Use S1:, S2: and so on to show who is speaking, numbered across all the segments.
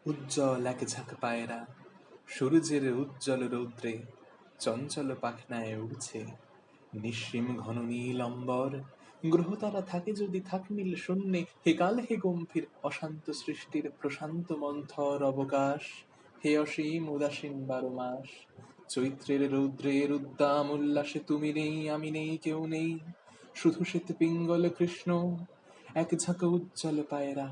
S1: উজ্জ্বল এক ঝাঁক পায়রা সূর্যের উজ্জ্বল রৌদ্রে চঞ্চল পাখনায় উড়ছে। নিঃসীম ঘন নীল অম্বর, গ্রহতারা থাকে যদি থাক নীল শূন্যে। হে কাল হে গম্ভীর অশান্ত সৃষ্টির প্রশান্ত মন্থর অবকাশ। হে অসীম উদাসীন 12 মাস, চৈত্রের রৌদ্রের উদ্দাম উল্লাসে তুমি নেই, আমি নেই, কেউ নেই, শুধু শ্বেত পিঙ্গল কৃষ্ণ এক ঝাঁক উজ্জ্বল পায়রা।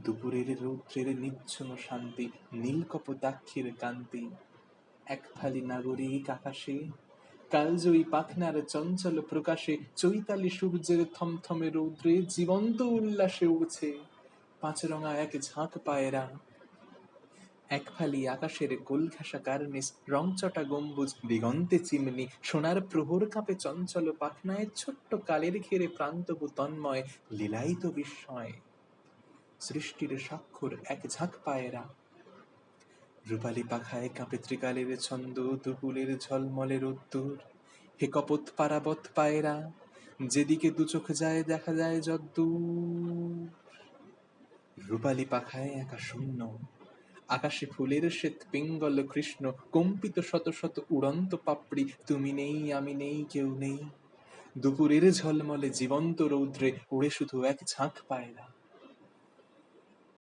S1: দুপুরের রৌদ্রের নির্জন শান্তি, নীলকপোতাক্ষীর কান্তি, এক ফালি নাগরিক আকাশে কালজয়ী পাখনার চঞ্চল প্রকাশে চৈতালি সূর্যের থমথমে রৌদ্রে জীবন্ত উল্লাসে উড়ছে। পাঁচরঙা এক ঝাঁক পায়রা, এক ফালি আকাশের কোলঘেঁষা কার্নিস, রংচটা গম্বুজ, দিগন্তে চিমনি, সোনার প্রহর কাঁপে চঞ্চল পাখনায়, ছোট্ট কালের ঘেরে প্রান্তবু তন্ময়, লীলায়িত বিস্ময়। সৃষ্টির স্বাক্ষর এক ঝাঁক পায়রা, রূপালী পাখায় কাঁপে ত্রিকালের ছন্দ, দুপুলের ঝলমলে রোদ্দুর। হে কপোত পারাবত পায়রা, যেদিকে দু চোখ যায় দেখা যায় যদ্দূর। রূপালী পাখায় একা শূন্য, আকাশে ফুলের শ্বেত পিঙ্গল কৃষ্ণ, কম্পিত শত শত উড়ন্ত পাপড়ি, তুমি নেই, আমি নেই, কেউ নেই। দুপুরের ঝলমলে জীবন্ত রৌদ্রে উড়ে শুধু এক ঝাঁক পায়রা।